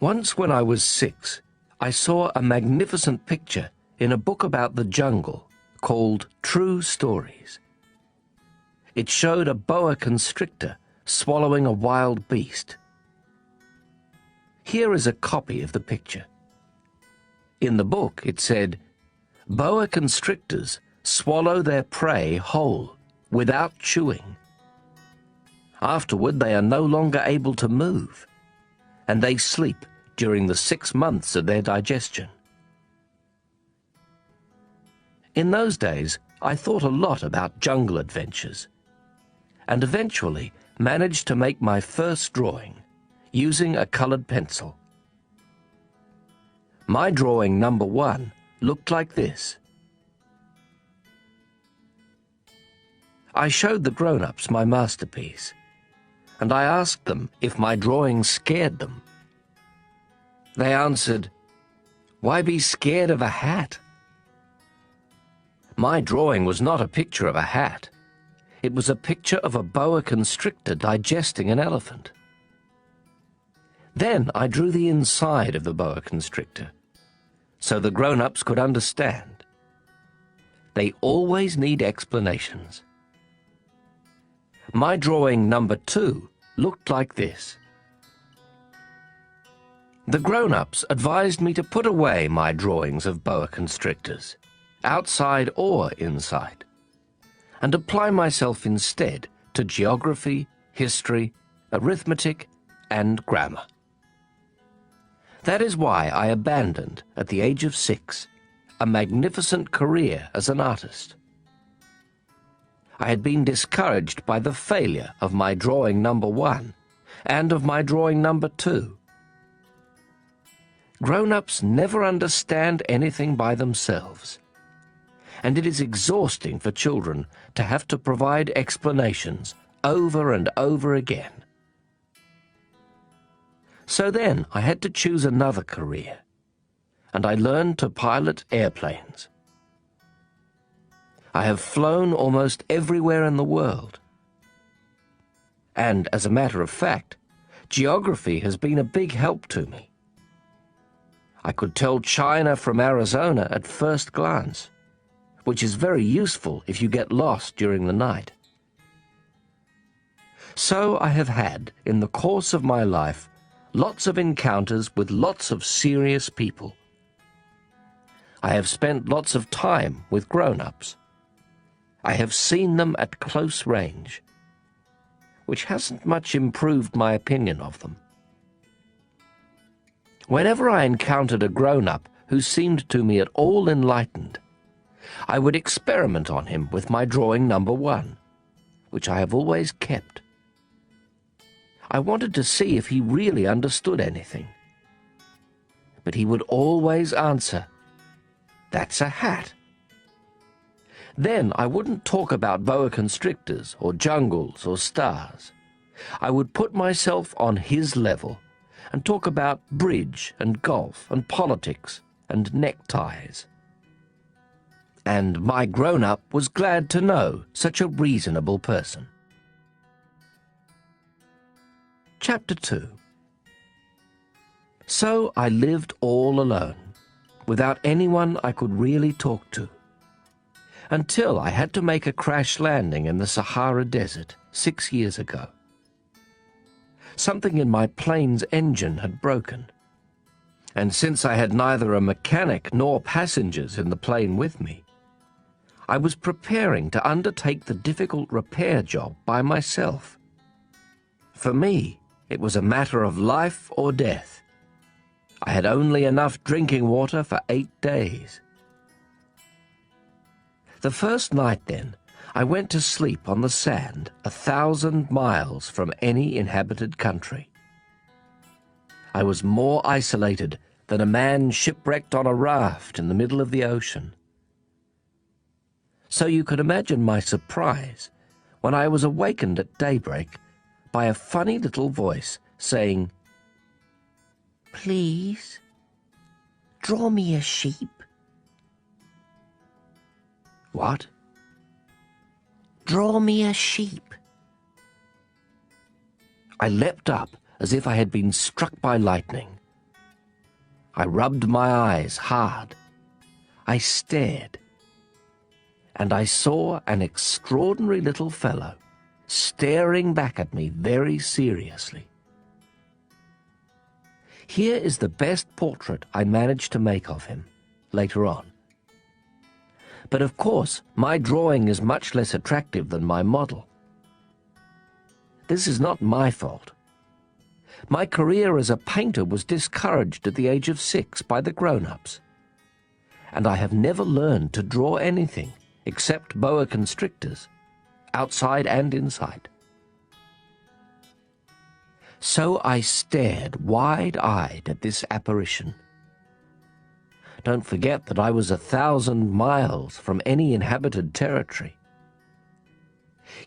Once when I was 6, I saw a magnificent picture in a book about the jungle called True Stories. It showed a boa constrictor swallowing a wild beast. Here is a copy of the picture. In the book it said, "Boa constrictors swallow their prey whole, without chewing. Afterward they are no longer able to move, and they sleep during the 6 months of their digestion." In those days, I thought a lot about jungle adventures, and eventually managed to make my first drawing using a colored pencil. My drawing number 1 looked like this. I showed the grown-ups my masterpiece, and I asked them if my drawing scared them. They answered, "Why be scared of a hat?" My drawing was not a picture of a hat. It was a picture of a boa constrictor digesting an elephant. Then I drew the inside of the boa constrictor, so the grown-ups could understand. They always need explanations. My drawing number 2 looked like this. The grown-ups advised me to put away my drawings of boa constrictors, outside or inside, and apply myself instead to geography, history, arithmetic, and grammar. That is why I abandoned, at the age of 6, a magnificent career as an artist. I had been discouraged by the failure of my drawing number 1 and of my drawing number 2. Grown-ups never understand anything by themselves, and it is exhausting for children to have to provide explanations over and over again. So then I had to choose another career, and I learned to pilot airplanes. I have flown almost everywhere in the world. And as a matter of fact, geography has been a big help to me. I could tell China from Arizona at first glance, which is very useful if you get lost during the night. So I have had, in the course of my life, lots of encounters with lots of serious people. I have spent lots of time with grown-ups. I have seen them at close range, which hasn't much improved my opinion of them. Whenever I encountered a grown-up who seemed to me at all enlightened, I would experiment on him with my drawing number 1, which I have always kept. I wanted to see if he really understood anything. But he would always answer, "That's a hat." Then I wouldn't talk about boa constrictors or jungles or stars. I would put myself on his level and talk about bridge and golf and politics and neckties. And my grown-up was glad to know such a reasonable person. Chapter 2. So I lived all alone, without anyone I could really talk to, until I had to make a crash landing in the Sahara Desert 6 years ago. Something in my plane's engine had broken, and since I had neither a mechanic nor passengers in the plane with me, I was preparing to undertake the difficult repair job by myself. For me, it was a matter of life or death. I had only enough drinking water for 8 days. The first night, then, I went to sleep on the sand 1,000 miles from any inhabited country. I was more isolated than a man shipwrecked on a raft in the middle of the ocean. So you can imagine my surprise when I was awakened at daybreak by a funny little voice saying, "Please, draw me a sheep." What? Draw me a sheep. I leapt up as if I had been struck by lightning, I rubbed my eyes hard. I stared, and I saw an extraordinary little fellow staring back at me very seriously. Here is the best portrait I managed to make of him later on. But of course, my drawing is much less attractive than my model. This is not my fault. My career as a painter was discouraged at the age of 6 by the grown-ups, and I have never learned to draw anything except boa constrictors, outside and inside. So I stared wide-eyed at this apparition. Don't forget that I was 1,000 miles from any inhabited territory.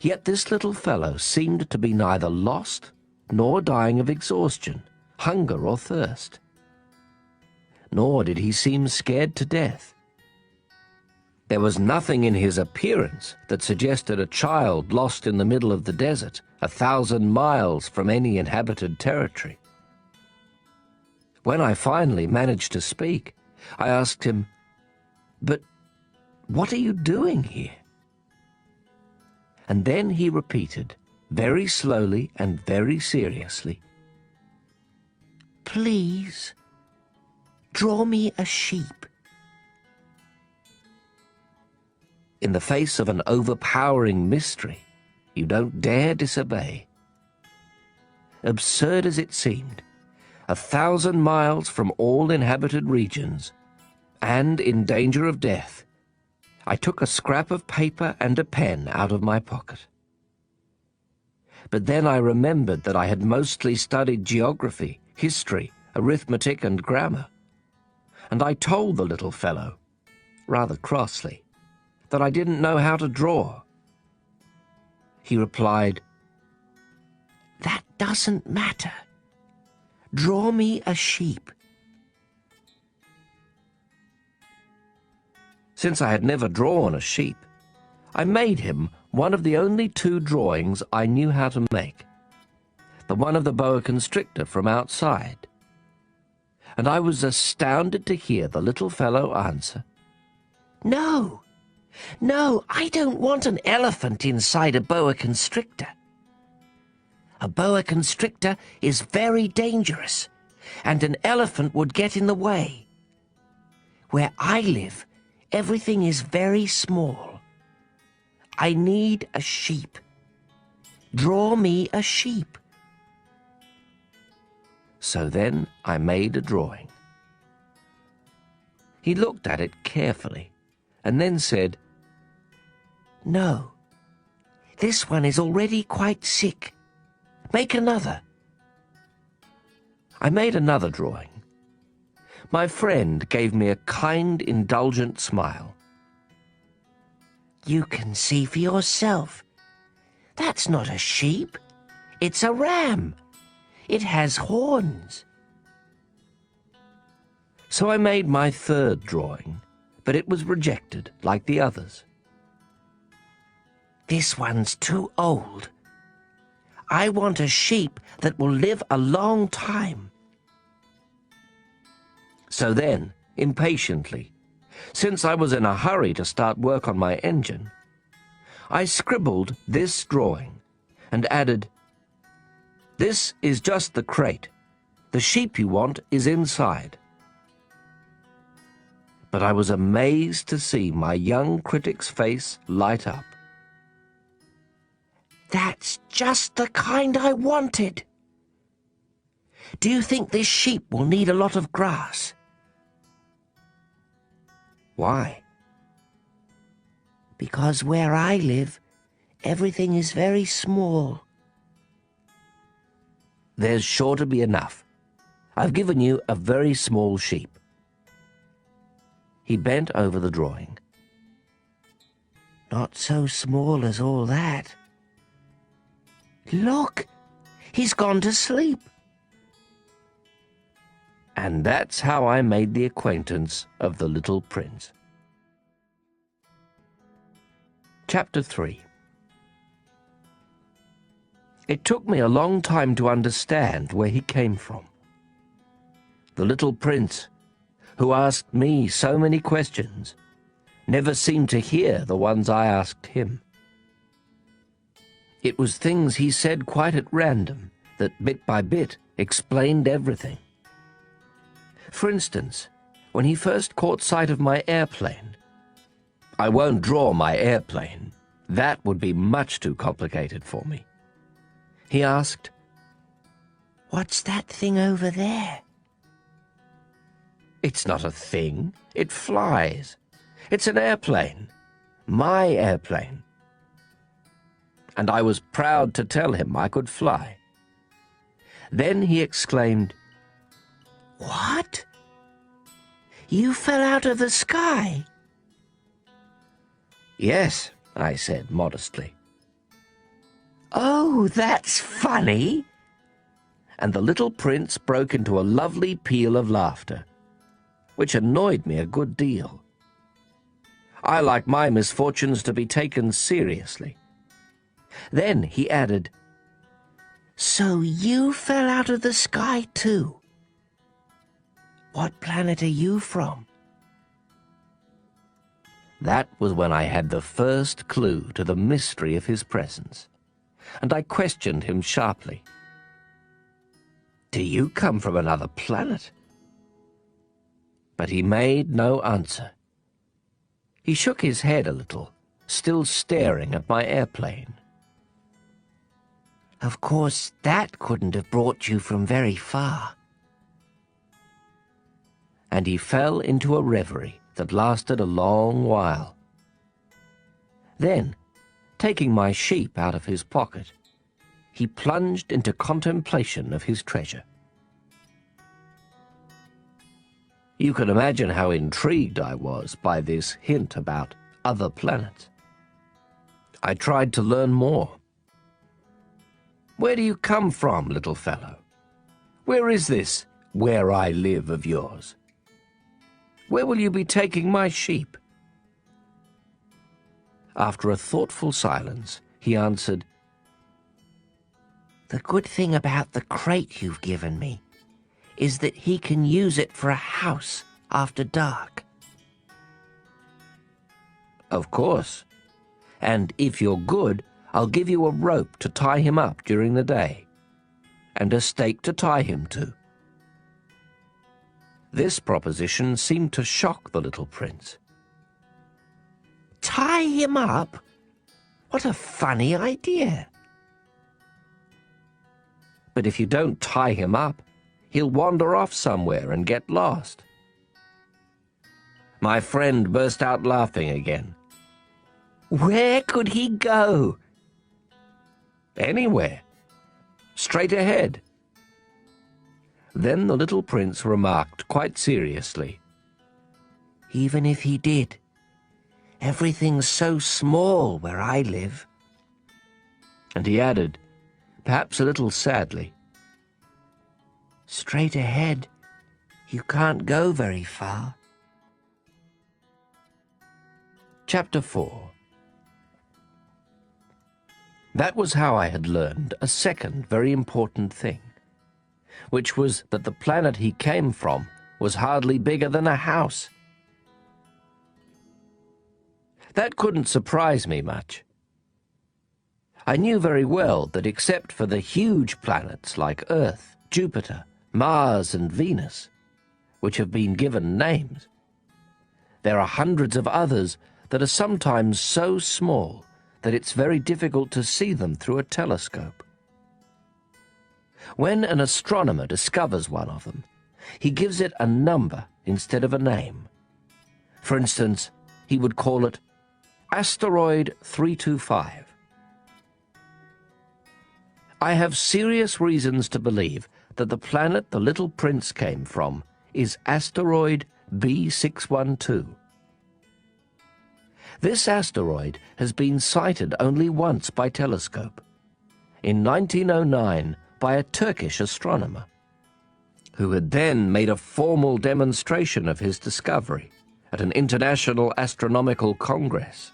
Yet this little fellow seemed to be neither lost nor dying of exhaustion, hunger or thirst. Nor did he seem scared to death. There was nothing in his appearance that suggested a child lost in the middle of the desert, 1,000 miles from any inhabited territory. When I finally managed to speak, I asked him, "But what are you doing here?" And then he repeated, very slowly and very seriously, "Please, draw me a sheep." In the face of an overpowering mystery, you don't dare disobey. Absurd as it seemed, 1,000 miles from all inhabited regions, and in danger of death, I took a scrap of paper and a pen out of my pocket. But then I remembered that I had mostly studied geography, history, arithmetic, and grammar, and I told the little fellow, rather crossly, that I didn't know how to draw. He replied, "That doesn't matter. Draw me a sheep." Since I had never drawn a sheep, I made him one of the only 2 drawings I knew how to make, the one of the boa constrictor from outside. And I was astounded to hear the little fellow answer, "No, I don't want an elephant inside a boa constrictor. A boa constrictor is very dangerous, and an elephant would get in the way. Where I live, everything is very small. I need a sheep. Draw me a sheep." So then I made a drawing. He looked at it carefully and then said, "No, this one is already quite sick. Make another." I made another drawing. My friend gave me a kind, indulgent smile. "You can see for yourself. That's not a sheep. It's a ram. It has horns." So I made my 3rd drawing, but it was rejected like the others. "This one's too old. I want a sheep that will live a long time." So then, impatiently, since I was in a hurry to start work on my engine, I scribbled this drawing and added, "This is just the crate. The sheep you want is inside." But I was amazed to see my young critic's face light up. "That's just the kind I wanted. Do you think this sheep will need a lot of grass?" "Why?" "Because where I live, everything is very small." "There's sure to be enough. I've given you a very small sheep." He bent over the drawing. "Not so small as all that. Look, he's gone to sleep." And that's how I made the acquaintance of the little prince. Chapter 3. It took me a long time to understand where he came from. The little prince who asked me so many questions, never seemed to hear the ones I asked him. It was things he said quite at random that bit by bit explained everything. For instance, when he first caught sight of my airplane, I won't draw my airplane. That would be much too complicated for me. He asked, "What's that thing over there?" "It's not a thing. It flies. It's an airplane. My airplane." And I was proud to tell him I could fly. Then he exclaimed, "What? You fell out of the sky?" "Yes," I said modestly. "Oh, that's funny." And the little prince broke into a lovely peal of laughter, which annoyed me a good deal. I like my misfortunes to be taken seriously. Then he added, "So you fell out of the sky too? What planet are you from?" That was when I had the first clue to the mystery of his presence, and I questioned him sharply. "Do you come from another planet?" But he made no answer. He shook his head a little, still staring at my airplane. "Of course, that couldn't have brought you from very far." And he fell into a reverie that lasted a long while. Then, taking my sheep out of his pocket, he plunged into contemplation of his treasure. You can imagine how intrigued I was by this hint about other planets. I tried to learn more. "Where do you come from, little fellow? Where is this where I live of yours? Where will you be taking my sheep?" After a thoughtful silence, he answered, "The good thing about the crate you've given me is that he can use it for a house after dark." "Of course. And if you're good, I'll give you a rope to tie him up during the day, and a stake to tie him to." This proposition seemed to shock the little prince. "Tie him up? What a funny idea." "But if you don't tie him up, he'll wander off somewhere and get lost." My friend burst out laughing again. "Where could he go?" "Anywhere. Straight ahead." Then the little prince remarked quite seriously, "Even if he did, everything's so small where I live." And he added, perhaps a little sadly, "Straight ahead, you can't go very far." Chapter 4. That was how I had learned a second very important thing, which was that the planet he came from was hardly bigger than a house. That couldn't surprise me much. I knew very well that except for the huge planets like Earth, Jupiter, Mars and Venus, which have been given names, there are hundreds of others that are sometimes so small that it's very difficult to see them through a telescope. When an astronomer discovers one of them, he gives it a number instead of a name. For instance, he would call it Asteroid 325. I have serious reasons to believe that the planet the little prince came from is asteroid B612. This asteroid has been sighted only once by telescope, in 1909 by a Turkish astronomer, who had then made a formal demonstration of his discovery at an international astronomical congress.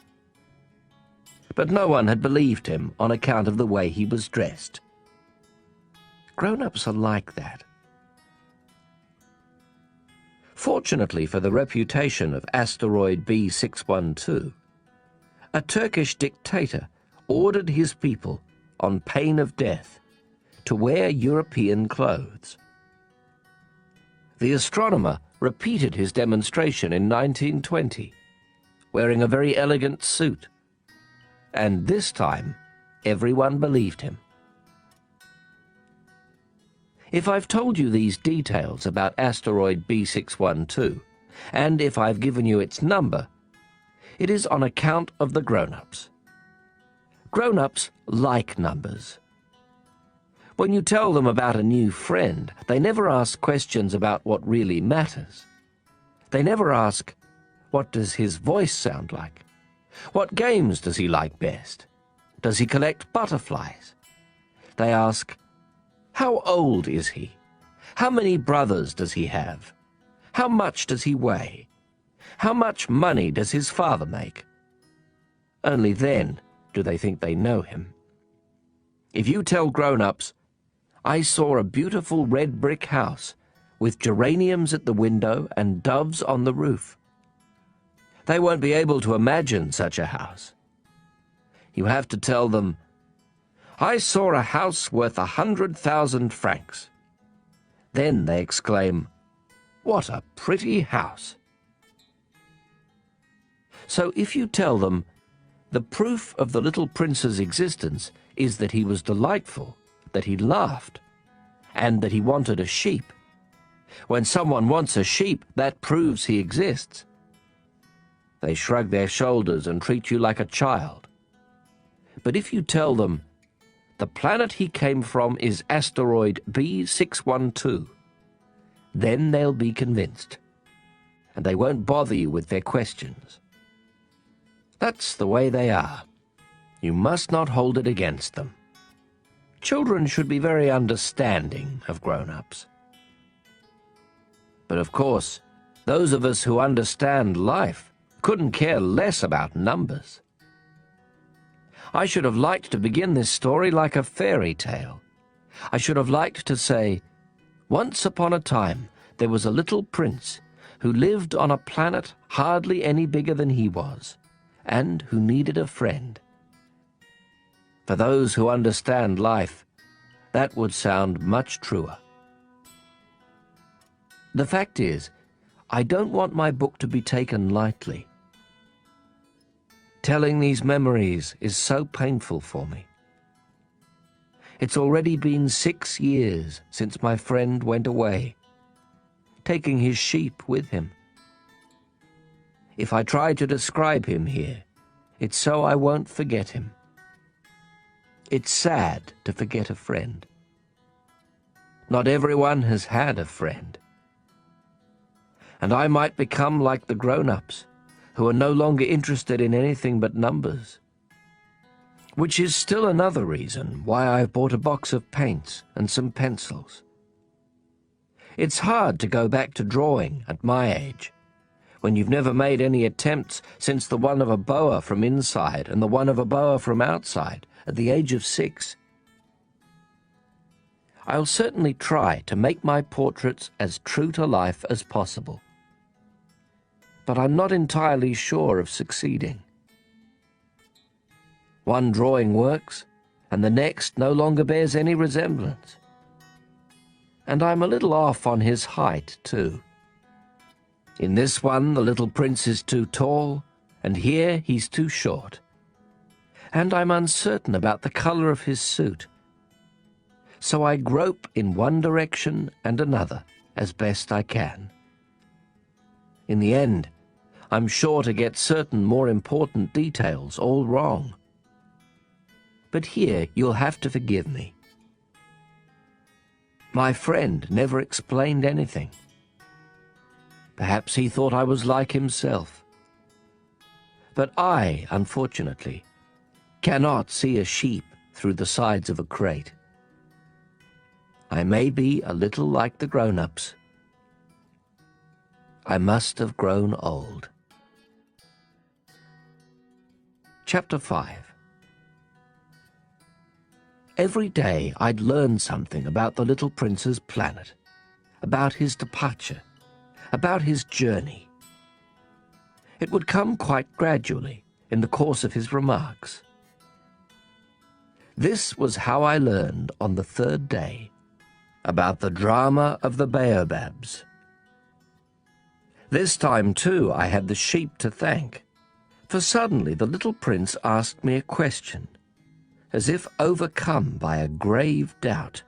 But no one had believed him on account of the way he was dressed. Grown-ups are like that. Fortunately for the reputation of asteroid B612, a Turkish dictator ordered his people, on pain of death, to wear European clothes. The astronomer repeated his demonstration in 1920, wearing a very elegant suit, and this time everyone believed him. If I've told you these details about asteroid B612, and if I've given you its number, it is on account of the grown-ups. Grown-ups like numbers. When you tell them about a new friend, they never ask questions about what really matters. They never ask, what does his voice sound like? What games does he like best? Does he collect butterflies? They ask, how old is he? How many brothers does he have? How much does he weigh? How much money does his father make? Only then do they think they know him. If you tell grown-ups, I saw a beautiful red brick house with geraniums at the window and doves on the roof, they won't be able to imagine such a house. You have to tell them, I saw a house worth 100,000 francs. Then they exclaim, what a pretty house. So if you tell them, the proof of the little prince's existence is that he was delightful, that he laughed, and that he wanted a sheep. When someone wants a sheep, that proves he exists. They shrug their shoulders and treat you like a child. But if you tell them, the planet he came from is asteroid B612, then they'll be convinced, and they won't bother you with their questions. That's the way they are. You must not hold it against them. Children should be very understanding of grown-ups. But of course, those of us who understand life couldn't care less about numbers. I should have liked to begin this story like a fairy tale. I should have liked to say, once upon a time there was a little prince who lived on a planet hardly any bigger than he was, and who needed a friend. For those who understand life, that would sound much truer. The fact is, I don't want my book to be taken lightly. Telling these memories is so painful for me. It's already been 6 years since my friend went away, taking his sheep with him. If I try to describe him here, it's so I won't forget him. It's sad to forget a friend. Not everyone has had a friend. And I might become like the grown-ups, who are no longer interested in anything but numbers. Which is still another reason why I've bought a box of paints and some pencils. It's hard to go back to drawing at my age, when you've never made any attempts since the one of a boa from inside and the one of a boa from outside at the age of 6. I'll certainly try to make my portraits as true to life as possible. But I'm not entirely sure of succeeding. One drawing works, and the next no longer bears any resemblance. And I'm a little off on his height, too. In this one, the little prince is too tall, and here he's too short. And I'm uncertain about the color of his suit. So I grope in one direction and another as best I can. In the end, I'm sure to get certain more important details all wrong. But here you'll have to forgive me. My friend never explained anything. Perhaps he thought I was like himself. But I, unfortunately, cannot see a sheep through the sides of a crate. I may be a little like the grown-ups. I must have grown old. Chapter 5. Every day I'd learn something about the little prince's planet, about his departure, about his journey. It would come quite gradually in the course of his remarks. This was how I learned on the third day about the drama of the baobabs. This time, too, I had the sheep to thank, for suddenly the little prince asked me a question, as if overcome by a grave doubt.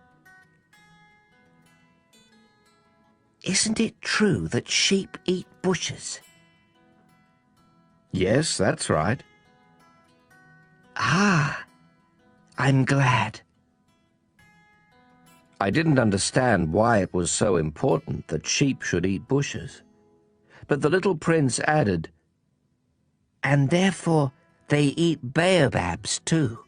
Isn't it true that sheep eat bushes? Yes, that's right. Ah, I'm glad. I didn't understand why it was so important that sheep should eat bushes, but the little prince added, And therefore they eat baobabs too.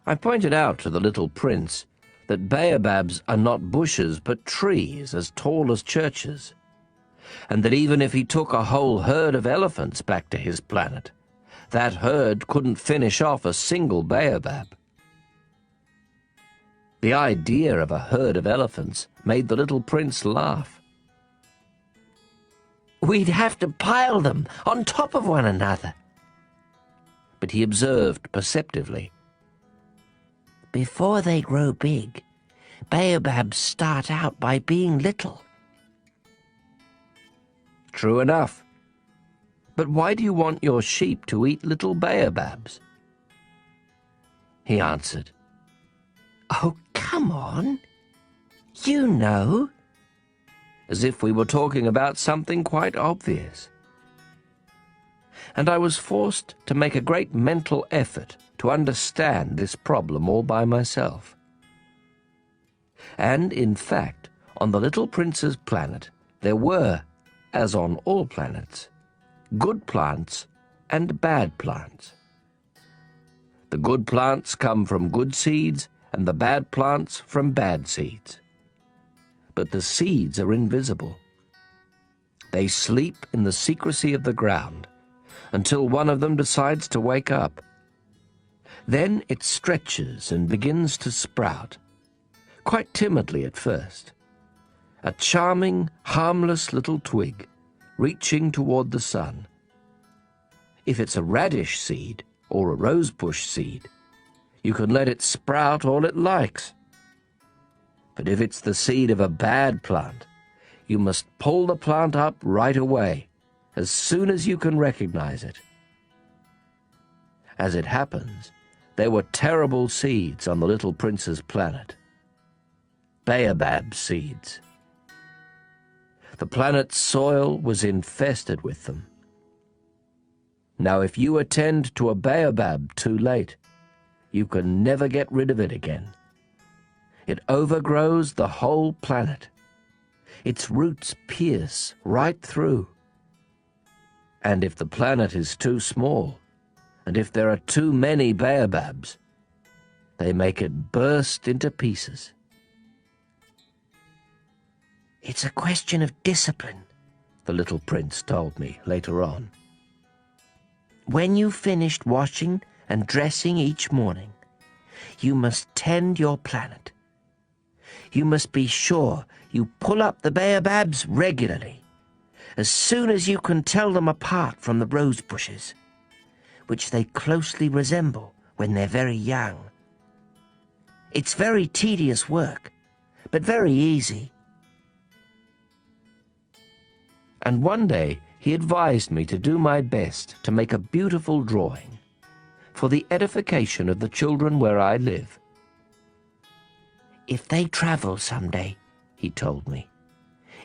I pointed out to the little prince that baobabs are not bushes but trees as tall as churches, and that even if he took a whole herd of elephants back to his planet, that herd couldn't finish off a single baobab. The idea of a herd of elephants made the little prince laugh. We'd have to pile them on top of one another. But he observed perceptively, Before they grow big, baobabs start out by being little. True enough. But why do you want your sheep to eat little baobabs? He answered, Oh, come on. You know. as if we were talking about something quite obvious. And I was forced to make a great mental effort to understand this problem all by myself. And, in fact, on the little prince's planet, there were, as on all planets, good plants and bad plants. The good plants come from good seeds, and the bad plants from bad seeds. But the seeds are invisible. They sleep in the secrecy of the ground until one of them decides to wake up. Then it stretches and begins to sprout, quite timidly at first, a charming, harmless little twig reaching toward the sun. If it's a radish seed or a rosebush seed, you can let it sprout all it likes. But if it's the seed of a bad plant, you must pull the plant up right away, as soon as you can recognize it. As it happens, there were terrible seeds on the little prince's planet. Baobab seeds. The planet's soil was infested with them. Now, if you attend to a baobab too late, you can never get rid of it again. It overgrows the whole planet. Its roots pierce right through. And if the planet is too small, and if there are too many baobabs, they make it burst into pieces. It's a question of discipline, the little prince told me later on. When you've finished washing and dressing each morning, you must tend your planet. You must be sure you pull up the baobabs regularly, as soon as you can tell them apart from the rose bushes, which they closely resemble when they're very young. It's very tedious work, but very easy. And one day he advised me to do my best to make a beautiful drawing for the edification of the children where I live. If they travel someday, he told me,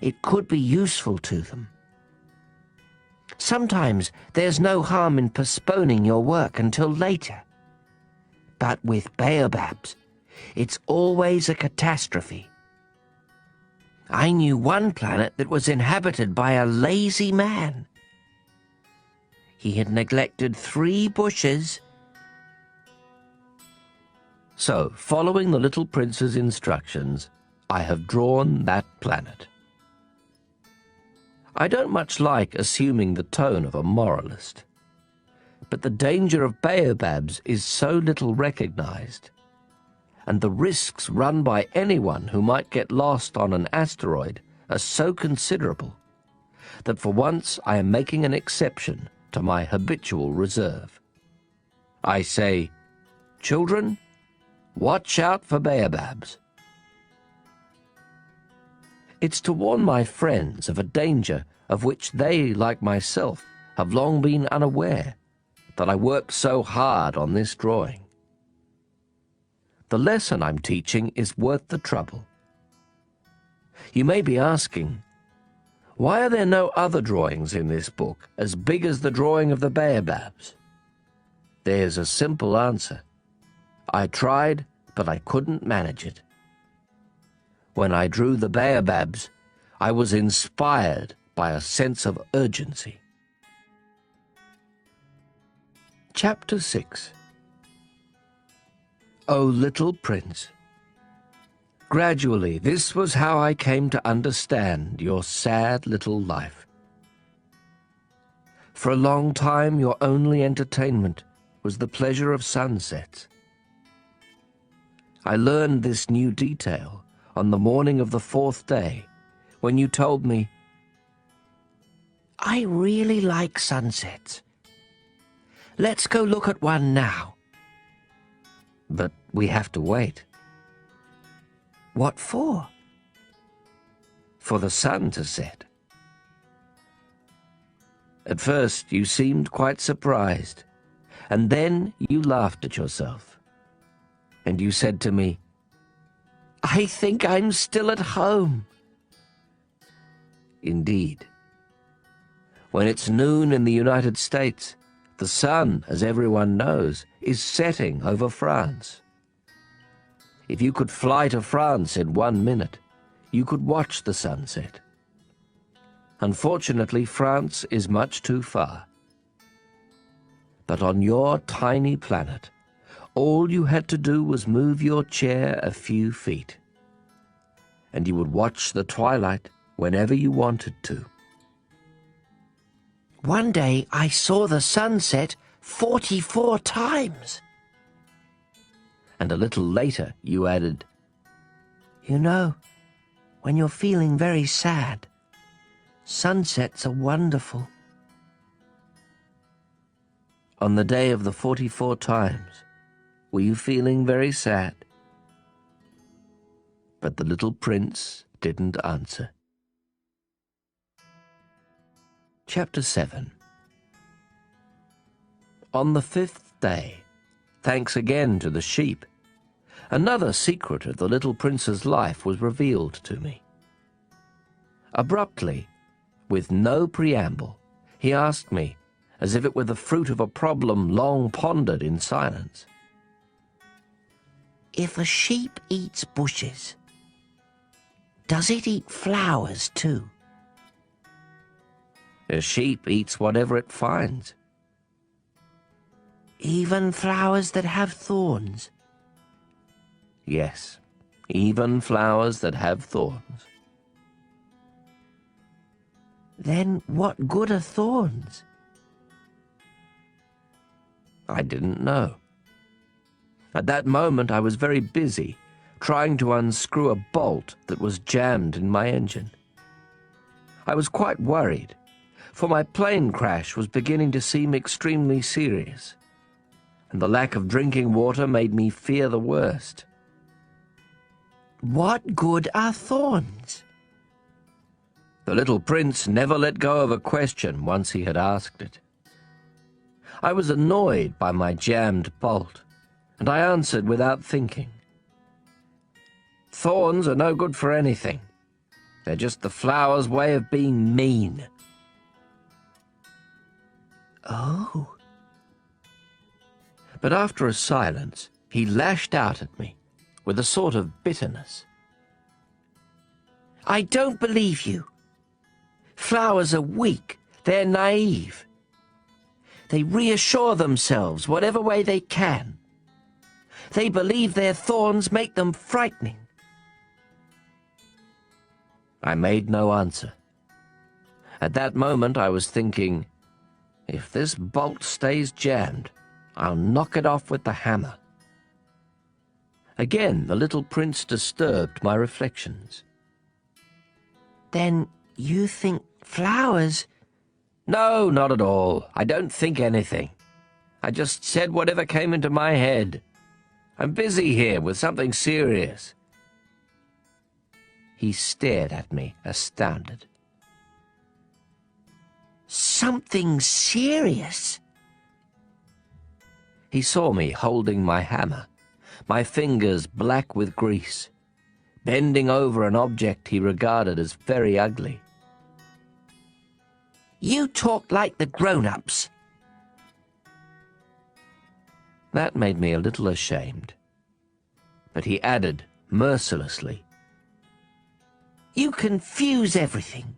it could be useful to them. Sometimes there's no harm in postponing your work until later. But with baobabs, it's always a catastrophe. I knew one planet that was inhabited by a lazy man. He had neglected 3 bushes. So, following the little prince's instructions, I have drawn that planet. I don't much like assuming the tone of a moralist, but the danger of baobabs is so little recognized, and the risks run by anyone who might get lost on an asteroid are so considerable that for once I am making an exception to my habitual reserve. I say, "Children, watch out for baobabs." It's to warn my friends of a danger of which they, like myself, have long been unaware that I worked so hard on this drawing. The lesson I'm teaching is worth the trouble. You may be asking, why are there no other drawings in this book as big as the drawing of the baobabs? There's a simple answer. I tried, but I couldn't manage it. When I drew the baobabs, I was inspired by a sense of urgency. Chapter 6. O Little Prince. Gradually, this was how I came to understand your sad little life. For a long time, your only entertainment was the pleasure of sunsets. I learned this new detail on the morning of the 4th day, when you told me, "I really like sunsets. Let's go look at one now." "But we have to wait." "What for?" "For the sun to set." At first you seemed quite surprised, and then you laughed at yourself. And you said to me, "I think I'm still at home." Indeed. When it's noon in the United States, the sun, as everyone knows, is setting over France. If you could fly to France in 1 minute, you could watch the sunset. Unfortunately, France is much too far. But on your tiny planet, all you had to do was move your chair a few feet, and you would watch the twilight whenever you wanted to. "One day I saw the sunset 44 times. And a little later you added, "You know, when you're feeling very sad, sunsets are wonderful." On the day of the 44 times, were you feeling very sad? But the little prince didn't answer. Chapter 7. On the 5th day, thanks again to the sheep, another secret of the little prince's life was revealed to me. Abruptly, with no preamble, he asked me, as if it were the fruit of a problem long pondered in silence, "If a sheep eats bushes, does it eat flowers too?" "A sheep eats whatever it finds." "Even flowers that have thorns?" "Yes, even flowers that have thorns." "Then what good are thorns?" I didn't know. At that moment I was very busy trying to unscrew a bolt that was jammed in my engine. I was quite worried, for my plane crash was beginning to seem extremely serious, and the lack of drinking water made me fear the worst. "What good are thorns?" The little prince never let go of a question once he had asked it. I was annoyed by my jammed bolt, and I answered without thinking. "Thorns are no good for anything. They're just the flower's way of being mean." "Oh." But after a silence, he lashed out at me with a sort of bitterness. "I don't believe you. Flowers are weak. They're naive. They reassure themselves whatever way they can. They believe their thorns make them frightening." I made no answer. At that moment I was thinking, if this bolt stays jammed, I'll knock it off with the hammer. Again the little prince disturbed my reflections. Then you think flowers... No, not at all. I don't think anything. I just said whatever came into my head. I'm busy here with something serious. He stared at me, astounded. Something serious? He saw me holding my hammer, my fingers black with grease, bending over an object he regarded as very ugly. You talk like the grown-ups. That made me a little ashamed. But he added, mercilessly, You confuse everything.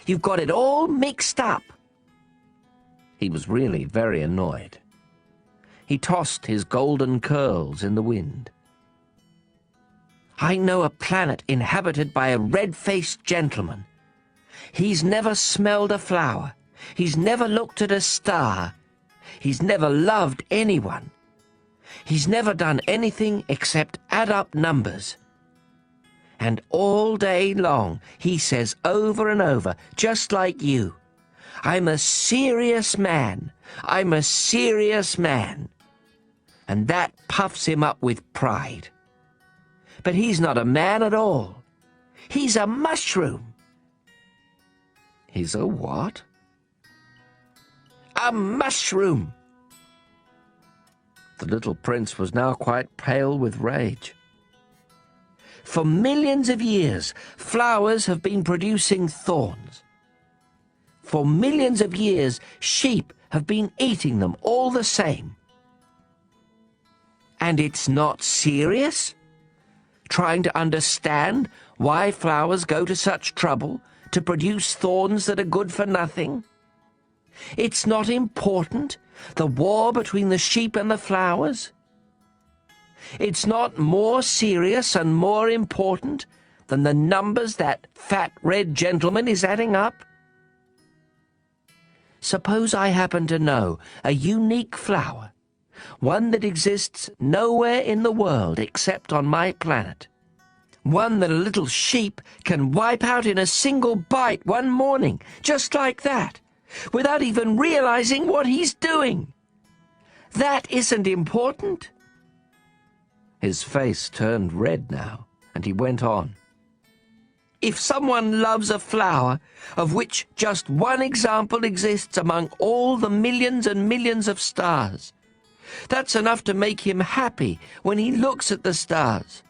You've got it all mixed up. He was really very annoyed. He tossed his golden curls in the wind. I know a planet inhabited by a red-faced gentleman. He's never smelled a flower. He's never looked at a star. He's never loved anyone. He's never done anything except add up numbers. And all day long he says over and over, just like you, I'm a serious man. I'm a serious man. And that puffs him up with pride. But he's not a man at all. He's a mushroom. He's a what? A mushroom. The little prince was now quite pale with rage. For millions of years, flowers have been producing thorns. For millions of years, sheep have been eating them all the same. And it's not serious? Trying to understand why flowers go to such trouble to produce thorns that are good for nothing? It's not important, the war between the sheep and the flowers? It's not more serious and more important than the numbers that fat red gentleman is adding up? Suppose I happen to know a unique flower, one that exists nowhere in the world except on my planet. One that a little sheep can wipe out in a single bite one morning, just like that, without even realizing what he's doing. That isn't important. His face turned red now, and he went on. If someone loves a flower, of which just one example exists among all the millions and millions of stars, that's enough to make him happy when he looks at the stars.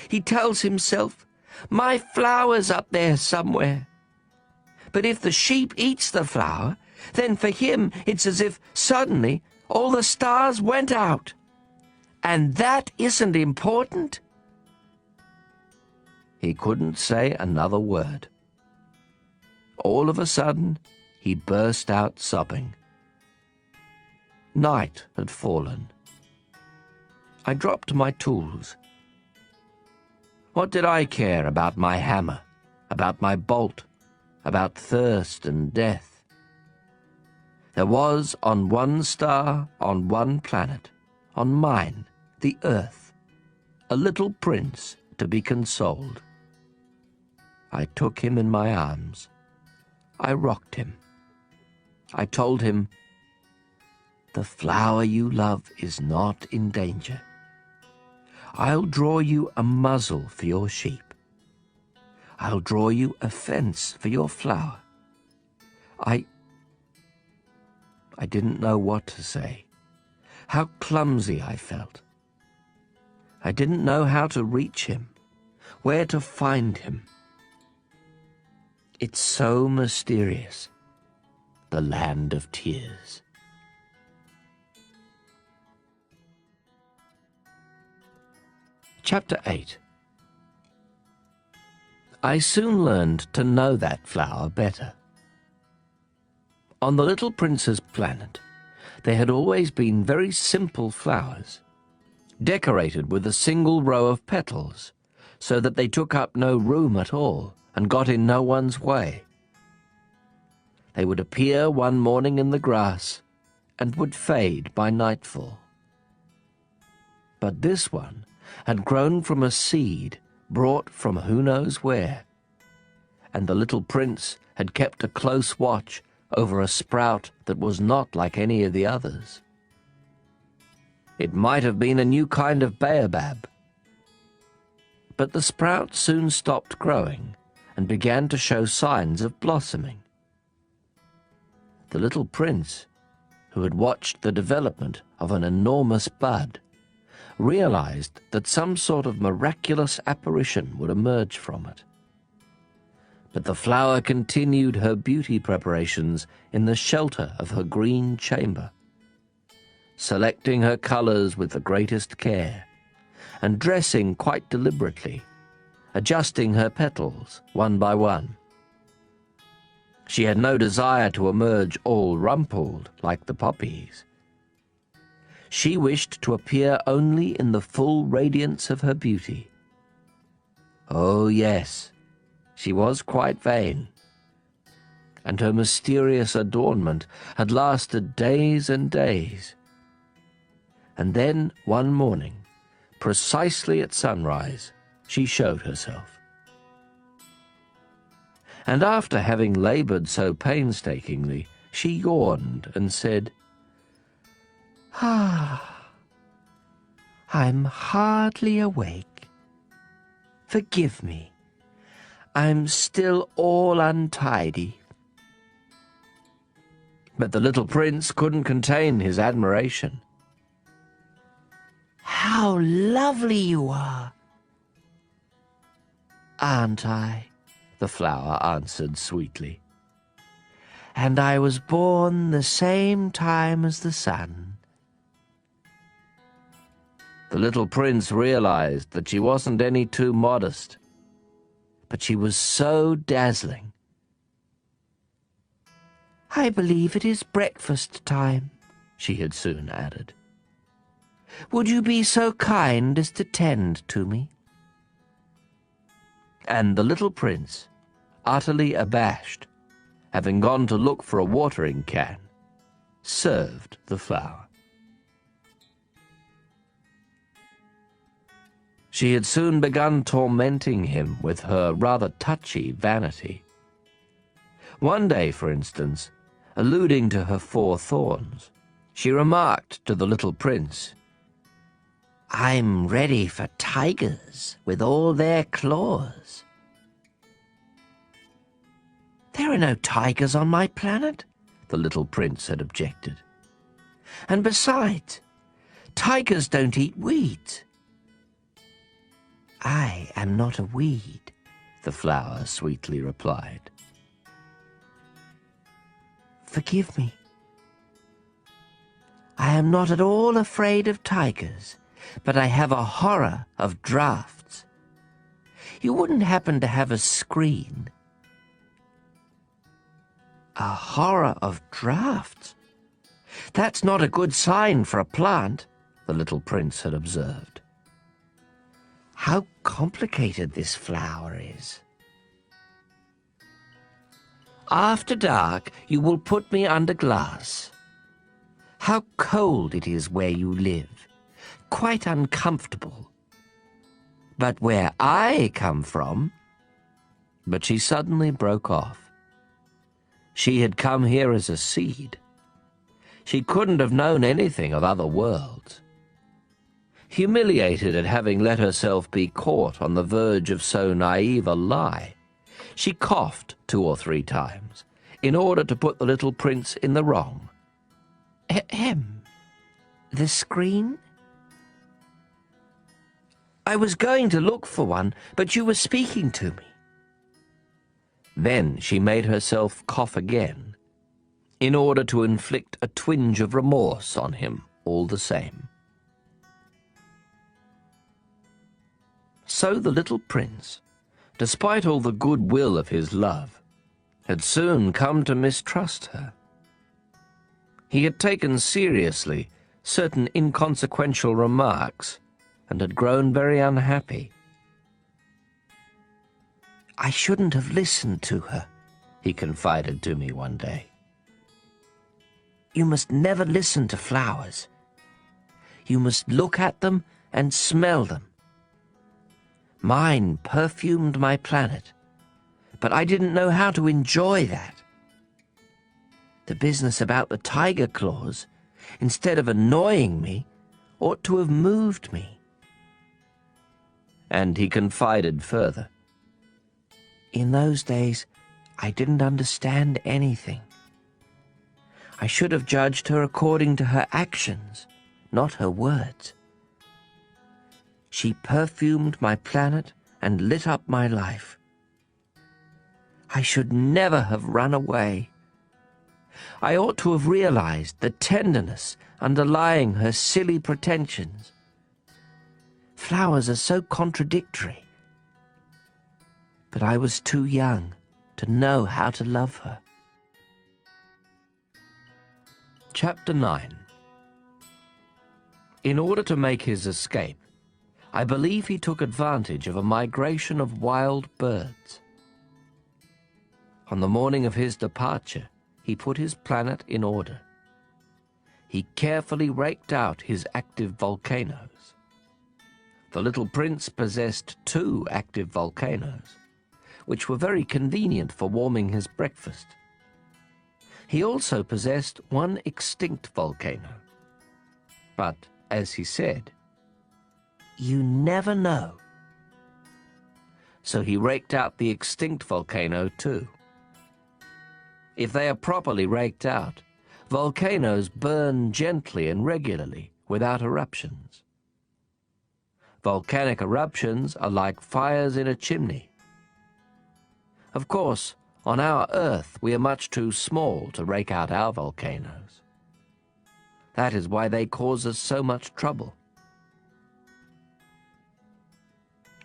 He tells himself, my flower's up there somewhere. But if the sheep eats the flower, then for him it's as if suddenly all the stars went out. And that isn't important? He couldn't say another word. All of a sudden, he burst out sobbing. Night had fallen. I dropped my tools. What did I care about my hammer, about my bolt, about thirst and death? There was on one star, on one planet, on mine, the earth, a little prince to be consoled. I took him in my arms. I rocked him. I told him, the flower you love is not in danger. I'll draw you a muzzle for your sheep. I'll draw you a fence for your flower. I didn't know what to say. How clumsy I felt. I didn't know how to reach him, where to find him. It's so mysterious, the land of tears. Chapter 8. I soon learned to know that flower better. On the little prince's planet, there had always been very simple flowers, decorated with a single row of petals, so that they took up no room at all and got in no one's way. They would appear one morning in the grass and would fade by nightfall. But this one had grown from a seed brought from who knows where, and the little prince had kept a close watch over a sprout that was not like any of the others. It might have been a new kind of baobab. But the sprout soon stopped growing and began to show signs of blossoming. The little prince, who had watched the development of an enormous bud, realized that some sort of miraculous apparition would emerge from it. But the flower continued her beauty preparations in the shelter of her green chamber, selecting her colors with the greatest care, and dressing quite deliberately, adjusting her petals one by one. She had no desire to emerge all rumpled like the poppies. She wished to appear only in the full radiance of her beauty. Oh yes, she was quite vain, and her mysterious adornment had lasted days and days. And then one morning, precisely at sunrise, she showed herself. And after having labored so painstakingly, she yawned and said, "Ah, I'm hardly awake. Forgive me. I'm still all untidy." But the little prince couldn't contain his admiration. "How lovely you are!" "Aren't I?" the flower answered sweetly. "And I was born the same time as the sun." The little prince realized that she wasn't any too modest, but she was so dazzling. "I believe it is breakfast time," she had soon added. "Would you be so kind as to tend to me?" And the little prince, utterly abashed, having gone to look for a watering can, served the flower. She had soon begun tormenting him with her rather touchy vanity. One day, for instance, alluding to her 4 thorns, she remarked to the little prince, "I'm ready for tigers with all their claws." "There are no tigers on my planet," the little prince had objected. "And besides, tigers don't eat weeds." "I am not a weed," the flower sweetly replied. "Forgive me. I am not at all afraid of tigers, but I have a horror of drafts. You wouldn't happen to have a screen?" "A horror of drafts? That's not a good sign for a plant," the little prince had observed. "How complicated this flower is. After dark, you will put me under glass. How cold it is where you live. Quite uncomfortable. But where I come from..." But she suddenly broke off. She had come here as a seed. She couldn't have known anything of other worlds. Humiliated at having let herself be caught on the verge of so naive a lie, she coughed 2 or 3 times in order to put the little prince in the wrong. "Ahem. The screen? I was going to look for one, but you were speaking to me." Then she made herself cough again, in order to inflict a twinge of remorse on him all the same. So the little prince, despite all the goodwill of his love, had soon come to mistrust her. He had taken seriously certain inconsequential remarks and had grown very unhappy. "I shouldn't have listened to her," he confided to me one day. "You must never listen to flowers. You must look at them and smell them. Mine perfumed my planet, but I didn't know how to enjoy that. The business about the tiger claws, instead of annoying me, ought to have moved me." And he confided further. "In those days, I didn't understand anything. I should have judged her according to her actions, not her words. She perfumed my planet and lit up my life. I should never have run away. I ought to have realized the tenderness underlying her silly pretensions. Flowers are so contradictory. But I was too young to know how to love her." Chapter 9. In order to make his escape, I believe he took advantage of a migration of wild birds. On the morning of his departure, he put his planet in order. He carefully raked out his active volcanoes. The little prince possessed 2 active volcanoes, which were very convenient for warming his breakfast. He also possessed 1 extinct volcano. But, as he said, "You never know." So he raked out the extinct volcano too. If they are properly raked out, volcanoes burn gently and regularly without eruptions. Volcanic eruptions are like fires in a chimney. Of course, on our Earth we are much too small to rake out our volcanoes. That is why they cause us so much trouble.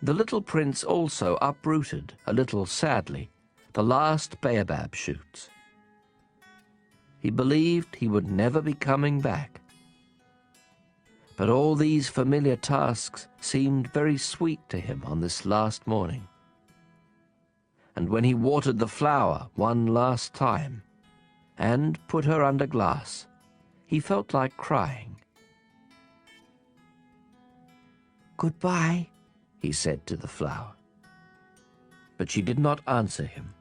The little prince also uprooted, a little sadly, the last baobab shoots. He believed he would never be coming back. But all these familiar tasks seemed very sweet to him on this last morning. And when he watered the flower one last time and put her under glass, he felt like crying. "Goodbye," he said to the flower. But she did not answer him.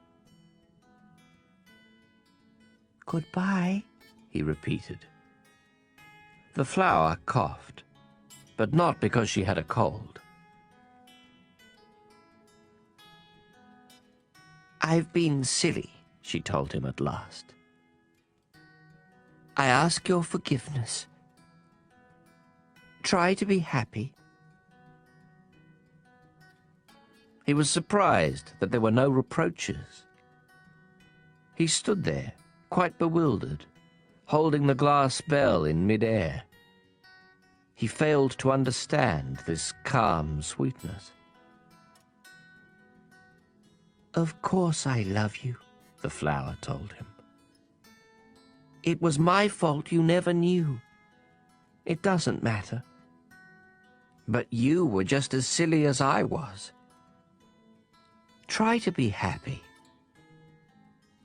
"Goodbye," he repeated. The flower coughed, but not because she had a cold. "I've been silly," she told him at last. "I ask your forgiveness. Try to be happy." He was surprised that there were no reproaches. He stood there, quite bewildered, holding the glass bell in mid-air. He failed to understand this calm sweetness. "Of course I love you," the flower told him. "It was my fault you never knew. It doesn't matter. But you were just as silly as I was. Try to be happy.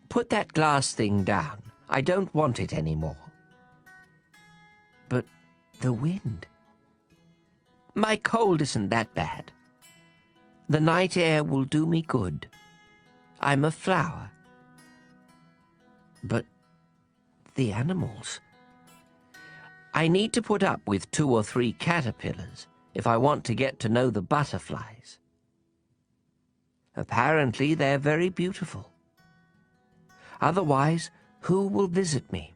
Put that glass thing down. I don't want it anymore." "But the wind." "My cold isn't that bad. The night air will do me good. I'm a flower." "But the animals. I need to put up with 2 or 3 caterpillars if I want to get to know the butterflies. Apparently they're very beautiful. Otherwise, who will visit me?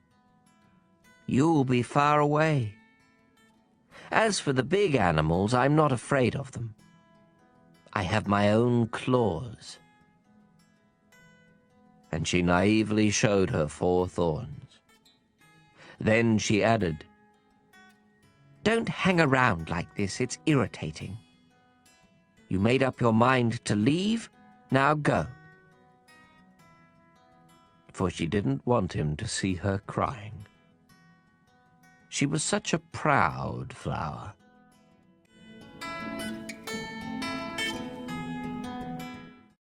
You'll be far away. As for the big animals, I'm not afraid of them. I have my own claws." And she naively showed her 4 thorns. Then she added, "Don't hang around like this, it's irritating. You made up your mind to leave, now go." For she didn't want him to see her crying. She was such a proud flower.